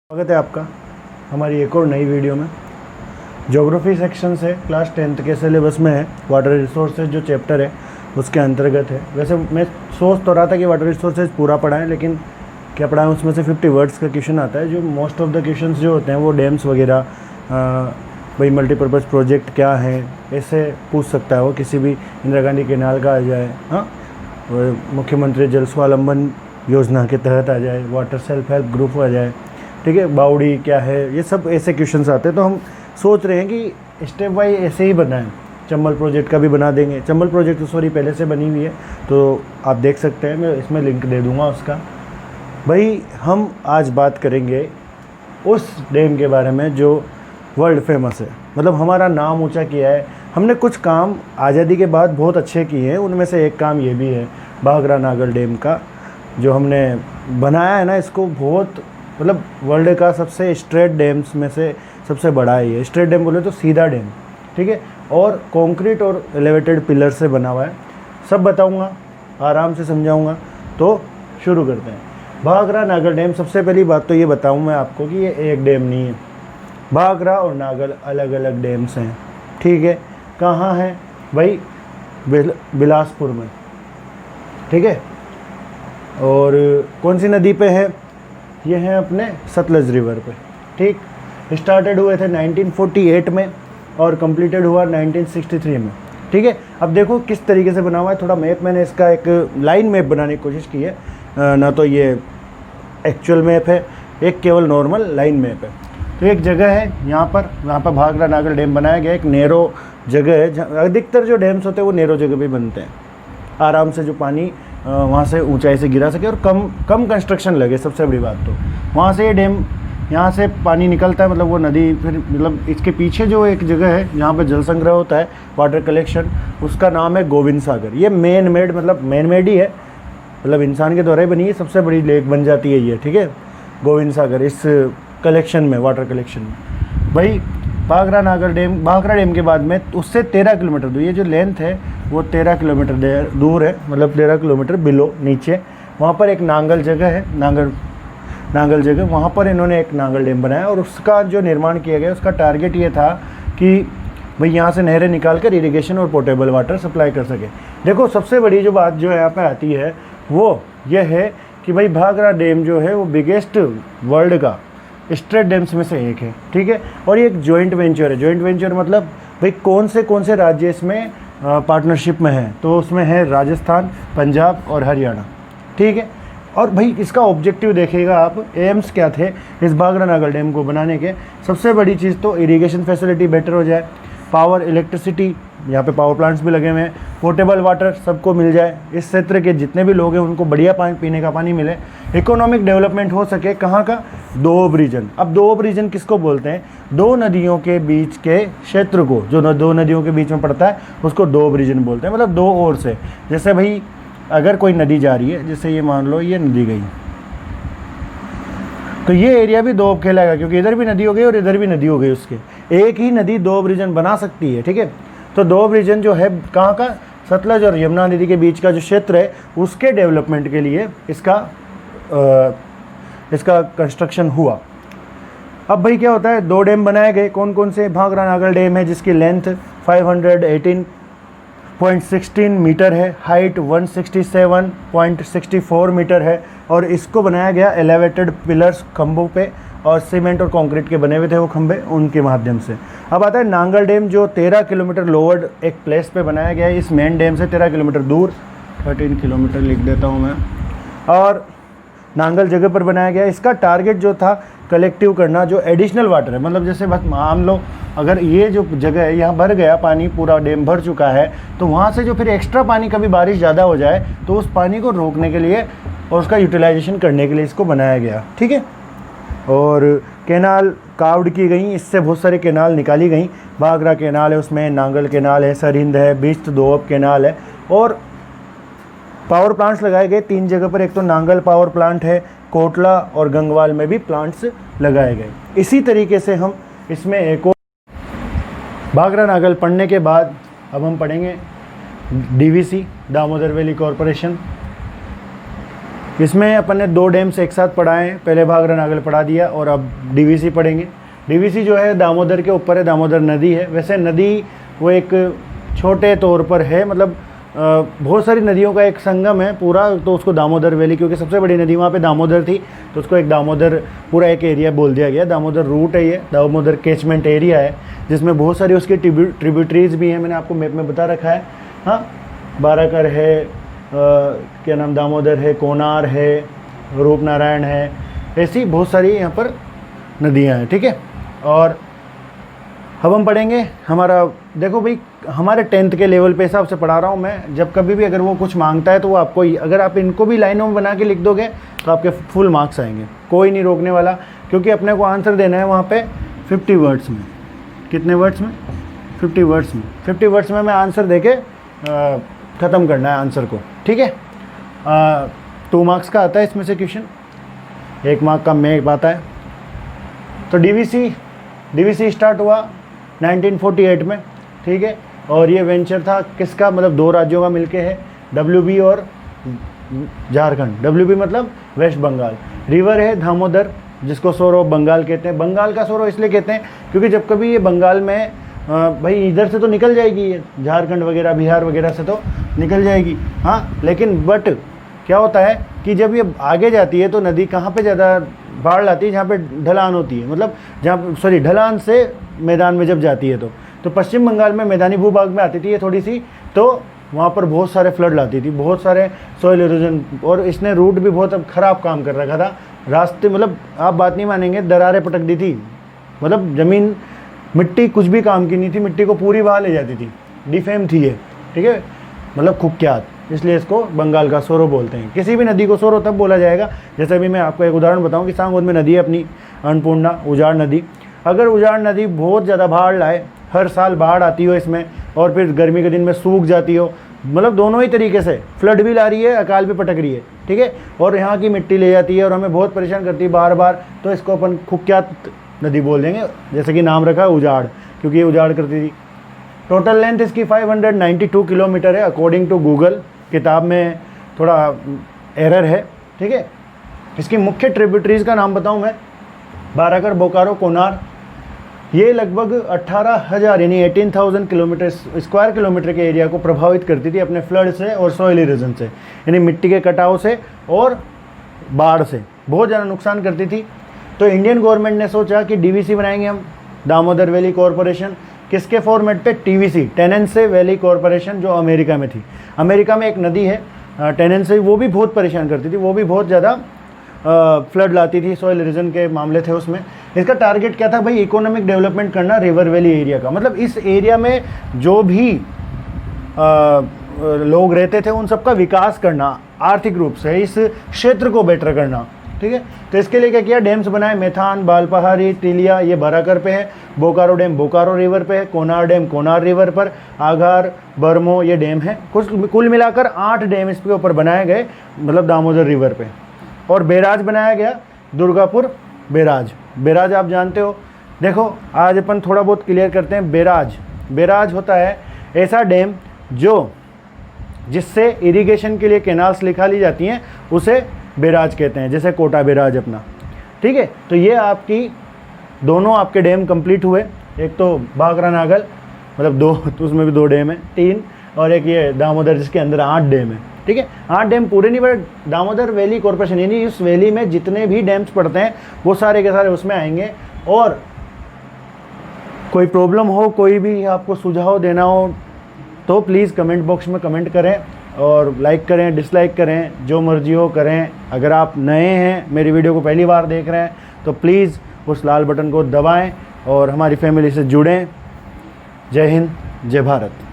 स्वागत है आपका हमारी एक और नई वीडियो में। ज्योग्राफी सेक्शन से क्लास 10th के सिलेबस में है, वाटर रिसोर्सेज जो चैप्टर है उसके अंतर्गत है। वैसे मैं सोच तो रहा था कि वाटर रिसोर्सेज पूरा पढ़ाएं, लेकिन क्या पढ़ाएं उसमें से 50 वर्ड्स का क्वेश्चन आता है। जो मोस्ट ऑफ द क्वेश्चंस जो होते हैं वो डैम्स वगैरह, भाई मल्टीपर्पज़ प्रोजेक्ट क्या है ऐसे पूछ सकता है वो। किसी भी इंदिरा गांधी केनाल का आ जाए, हाँ, मुख्यमंत्री जल स्वावलंबन योजना के तहत आ जाए, वाटर सेल्फ हेल्प ग्रुप आ जाए, ठीक है, बावड़ी क्या है, ये सब ऐसे क्वेश्चंस आते हैं। तो हम सोच रहे हैं कि स्टेप बाई ऐसे ही बनाएं। चंबल प्रोजेक्ट का भी बना देंगे। चंबल प्रोजेक्ट तो सॉरी पहले से बनी हुई है, तो आप देख सकते हैं, मैं इसमें लिंक दे दूंगा उसका। भाई हम आज बात करेंगे उस डैम के बारे में जो वर्ल्ड फेमस है, मतलब हमारा नाम ऊंचा किया है। हमने कुछ काम आज़ादी के बाद बहुत अच्छे किए हैं, उनमें से एक काम ये भी है भाखरा नागल डैम का जो हमने बनाया है ना। इसको बहुत मतलब वर्ल्ड का सबसे स्ट्रेट डैम्स में से सबसे बड़ा है ये। स्ट्रेट डैम बोले तो सीधा डैम, ठीक है, और कंक्रीट और एलिवेटेड पिलर से बना हुआ है। सब बताऊंगा, आराम से समझाऊंगा। तो शुरू करते हैं। भाखरा नागल डैम, सबसे पहली बात तो ये बताऊं मैं आपको कि ये एक डैम नहीं है। भाखरा और नागल अलग अलग डैम्स हैं, ठीक है। कहाँ है भाई? बिलासपुर में, ठीक है। और कौन सी नदी पे है? ये हैं अपने सतलज रिवर पे, ठीक। स्टार्टेड हुए थे 1948 में और कंप्लीटेड हुआ 1963 में, ठीक है। अब देखो किस तरीके से बना हुआ है। थोड़ा मैप मैंने इसका एक लाइन मैप बनाने की कोशिश की है, ना तो ये एक्चुअल मैप है, एक केवल नॉर्मल लाइन मैप है। तो एक जगह है यहाँ पर भाखरा नागल डैम बनाया गया। एक नैरो जगह है, अधिकतर जो डैम्स होते हैं वो नैरो जगह पे बनते हैं, आराम से जो पानी वहाँ से ऊंचाई से गिरा सके और कम कंस्ट्रक्शन लगे। सबसे बड़ी बात तो वहाँ से ये डैम, यहाँ से पानी निकलता है, मतलब वो नदी, फिर मतलब इसके पीछे जो एक जगह है जहाँ पे जल संग्रह होता है, वाटर कलेक्शन, उसका नाम है गोविंद सागर। ये मैन मेड, मतलब मैन मेड ही है, मतलब इंसान के द्वारा ही बनी है। सबसे बड़ी लेक बन जाती है ये, ठीक है, गोविंद सागर इस कलेक्शन में, वाटर कलेक्शन में। भाई भाखरा नागल डैम, भाखरा डैम के बाद में उससे 13 किलोमीटर दूर, ये जो लेंथ है वो 13 किलोमीटर दूर है, मतलब 13 किलोमीटर बिलो नीचे। वहाँ पर एक नांगल जगह है, नांगल जगह, वहाँ पर इन्होंने एक नांगल डैम बनाया। और उसका जो निर्माण किया गया, उसका टारगेट ये था कि भाई यहाँ से नहरें निकाल कर इरीगेशन और पोर्टेबल वाटर सप्लाई कर सके। देखो सबसे बड़ी जो बात जो यहाँ पर आती है वो ये है कि भाई भाखरा डैम जो है वो बिगेस्ट वर्ल्ड का स्ट्रेट डैम्स में से एक है, ठीक है। और ये एक जॉइंट वेंचर है। जॉइंट वेंचर मतलब भाई कौन से राज्य इसमें पार्टनरशिप में है? तो उसमें है राजस्थान, पंजाब और हरियाणा, ठीक है। और भाई इसका ऑब्जेक्टिव देखिएगा आप, एम्स क्या थे इस भाखरा नागल डैम को बनाने के? सबसे बड़ी चीज़ तो इरिगेशन फैसिलिटी बेटर हो जाए, पावर, इलेक्ट्रिसिटी, यहाँ पे पावर प्लांट्स भी लगे हुए हैं, पोर्टेबल वाटर सबको मिल जाए, इस क्षेत्र के जितने भी लोग हैं उनको बढ़िया पानी, पीने का पानी मिले, इकोनॉमिक डेवलपमेंट हो सके। कहाँ का? दोअब रीजन। अब दोअब रीजन किसको बोलते हैं? दो नदियों के बीच के क्षेत्र को, जो दो नदियों के बीच में पड़ता है उसको दोअब रीजन बोलते हैं, मतलब दो ओर से। जैसे भाई अगर कोई नदी जा रही है, जैसे ये मान लो ये नदी गई, तो ये एरिया भी दोअब कहलाएगा, क्योंकि इधर भी नदी हो गई और इधर भी नदी हो गई। उसके एक ही नदी दोअब रीजन बना सकती है, ठीक है। तो दोअब रीजन जो है कहाँ का? सतलज और यमुना नदी के बीच का जो क्षेत्र है उसके डेवलपमेंट के लिए इसका कंस्ट्रक्शन हुआ। अब भाई क्या होता है, दो डैम बनाए गए। कौन कौन से? भाखरा नागल डैम है जिसकी लेंथ 518.16 मीटर है, हाइट 167.64 मीटर है, और इसको बनाया गया एलिवेटेड पिलर्स, खंभों पे, और सीमेंट और कंक्रीट के बने हुए थे वो खंभे, उनके माध्यम से। अब आता है नांगल डैम जो 13 किलोमीटर लोअर एक प्लेस पे बनाया गया है, इस मेन डैम से 13 किलोमीटर दूर, 13 किलोमीटर लिख देता हूँ मैं, और नांगल जगह पर बनाया गया। इसका टारगेट जो था कलेक्टिव करना, जो एडिशनल वाटर है, मतलब जैसे बस मान लो अगर ये जो जगह है यहाँ भर गया पानी, पूरा डैम भर चुका है, तो वहाँ से जो फिर एक्स्ट्रा पानी, कभी बारिश ज़्यादा हो जाए तो उस पानी को रोकने के लिए और उसका यूटिलाइजेशन करने के लिए इसको बनाया गया, ठीक है। और कैनाल कार्व्ड की गई, इससे बहुत सारे कैनाल निकाली गई। भाखरा कैनाल है, उसमें नांगल कैनाल है, सरहिंद है, बिस्त दोअब कैनाल है, और पावर प्लांट्स लगाए गए 3 जगह पर। एक तो नांगल पावर प्लांट है, कोटला और गंगवाल में भी प्लांट्स लगाए गए। इसी तरीके से हम इसमें एक और भाखरा नागल पढ़ने के बाद अब हम पढ़ेंगे DVC, दामोदर वैली कॉरपोरेशन, इसमें अपन ने 2 डैम्स एक साथ पढ़ाए हैं, पहले भाखरा नागल पढ़ा दिया और अब डीवीसी पढ़ेंगे। डीवीसी जो है दामोदर के ऊपर है, दामोदर नदी है। वैसे नदी वो एक छोटे तौर पर है, मतलब बहुत सारी नदियों का एक संगम है पूरा, तो उसको दामोदर वैली, क्योंकि सबसे बड़ी नदी वहाँ पे दामोदर थी तो उसको एक दामोदर पूरा एक एरिया बोल दिया गया। दामोदर रूट है ये, दामोदर कैचमेंट एरिया है, जिसमें बहुत सारी उसकी ट्रिब्यूटरीज भी हैं, मैंने आपको मैप में बता रखा है। हाँ, बाराकर है, क्या नाम, दामोदर है, कोनार है, रूपनारायण है, ऐसी बहुत सारी यहाँ पर नदियाँ हैं। ठीक है, और अब हम पढ़ेंगे हमारा, देखो भाई हमारे 10th के लेवल पे हिसाब से पढ़ा रहा हूँ मैं। जब कभी भी अगर वो कुछ मांगता है तो वो आपको, अगर आप इनको भी लाइनों में बना के लिख दोगे तो आपके फुल मार्क्स आएंगे, कोई नहीं रोकने वाला, क्योंकि अपने को आंसर देना है वहाँ पे 50 वर्ड्स में। कितने वर्ड्स में? 50 वर्ड्स में। 50 वर्ड्स में मैं आंसर दे के ख़त्म करना है आंसर को। ठीक है, 2 मार्क्स का आता है इसमें से क्वेश्चन, 1 मार्क का मैप आता है। तो डीवीसी स्टार्ट हुआ 1948 में। ठीक है, और ये वेंचर था किसका, मतलब 2 राज्यों का मिलके है, WB और झारखंड। WB मतलब वेस्ट बंगाल। रिवर है दामोदर, जिसको सोरो बंगाल कहते हैं। बंगाल का सोरो इसलिए कहते हैं क्योंकि जब कभी ये बंगाल में भाई इधर से तो निकल जाएगी ये, झारखंड वगैरह बिहार वगैरह से तो निकल जाएगी, हाँ, लेकिन बट क्या होता है कि जब ये आगे जाती है तो नदी कहाँ पे ज़्यादा बाढ़ लाती है, जहाँ पे ढलान होती है, मतलब जहाँ, सॉरी, ढलान से मैदान में जब जाती है तो पश्चिम बंगाल में मैदानी भूभाग में आती थी ये थोड़ी सी, तो वहाँ पर बहुत सारे फ्लड लाती थी, बहुत सारे सॉइल इरोजन, और इसने रूट भी बहुत अब ख़राब काम कर रखा था। रास्ते, मतलब आप बात नहीं मानेंगे, दरारें पटक दी थी, मतलब ज़मीन, मिट्टी कुछ भी काम की नहीं थी, मिट्टी को पूरी बहा ले जाती थी, डिफेम थी ये। ठीक है, मतलब कुख्यात, इसलिए इसको बंगाल का सोरो बोलते हैं। किसी भी नदी को सोरो तब बोला जाएगा, जैसे अभी मैं आपको एक उदाहरण बताऊं कि सांगोद में नदी है अपनी अन्नपूर्णा, उजाड़ नदी। अगर उजाड़ नदी बहुत ज़्यादा बाढ़ लाए, हर साल बाढ़ आती हो इसमें, और फिर गर्मी के दिन में सूख जाती हो, मतलब दोनों ही तरीके से फ्लड भी ला रही है, अकाल भी पटक रही है। ठीक है, और यहाँ की मिट्टी ले जाती है और हमें बहुत परेशान करती है बार बार, तो इसको अपन कुख्यात नदी बोल देंगे, जैसे कि नाम रखा है उजाड़, क्योंकि ये उजाड़ करती थी। टोटल लेंथ इसकी 592 किलोमीटर है अकॉर्डिंग टू गूगल। किताब में थोड़ा एरर है। ठीक है, इसकी मुख्य ट्रिब्यूटरीज का नाम बताऊं मैं, बाराकर, बोकारो, कोनार। ये लगभग 18,000 यानी 18,000 स्क्वायर किलोमीटर के एरिया को प्रभावित करती थी अपने फ्लड से और सॉइल इरोजन से, यानी मिट्टी के कटाव से और बाढ़ से बहुत ज़्यादा नुकसान करती थी। तो इंडियन गवर्नमेंट ने सोचा कि डीवीसी बनाएंगे हम, दामोदर वैली कॉरपोरेशन। किसके फॉर्मेट पे? टीवीसी, टेनेंसी वैली कॉरपोरेशन, जो अमेरिका में थी। अमेरिका में एक नदी है टेनेंसी, वो भी बहुत परेशान करती थी, वो भी बहुत ज़्यादा फ्लड लाती थी, सॉइल इरोजन के मामले थे उसमें। इसका टारगेट क्या था भाई? इकोनॉमिक डेवलपमेंट करना रिवर वैली एरिया का, मतलब इस एरिया में जो भी लोग रहते थे उन सबका विकास करना, आर्थिक रूप से इस क्षेत्र को बेटर करना। ठीक है, तो इसके लिए क्या किया? डैम्स बनाए, मेथान, बालपहाड़ी, तिलिया, ये बाराकर पे है, बोकारो डैम बोकारो रिवर पे है, कोनार डैम कोनार रिवर पर, आघार, बर्मो, ये डैम है। कुल मिलाकर 8 डैम इसके ऊपर बनाए गए, मतलब दामोदर रिवर पे। और बैराज बनाया गया, दुर्गापुर बैराज। बैराज आप जानते हो, देखो आज अपन थोड़ा बहुत क्लियर करते हैं। बैराज होता है ऐसा डैम जिससे इरिगेशन के लिए कैनाल्स निकाली जाती हैं, उसे बैराज कहते हैं, जैसे कोटा बैराज अपना। ठीक है, तो ये आपकी दोनों आपके डैम कंप्लीट हुए। एक तो भाखरा नागल, मतलब 2, तो उसमें भी 2 डैम है, 3, और एक ये दामोदर जिसके अंदर 8 डैम है। ठीक है, 8 डैम पूरे नहीं, बट दामोदर वैली कॉरपोरेशन, यानी इस वैली में जितने भी डैम्स पड़ते हैं वो सारे के सारे उसमें आएंगे। और कोई प्रॉब्लम हो, कोई भी आपको सुझाव देना हो तो प्लीज़ कमेंट बॉक्स में कमेंट करें, और लाइक करें, डिसलाइक करें, जो मर्जी हो करें। अगर आप नए हैं, मेरी वीडियो को पहली बार देख रहे हैं, तो प्लीज़ उस लाल बटन को दबाएं और हमारी फैमिली से जुड़ें। जय हिंद, जय भारत।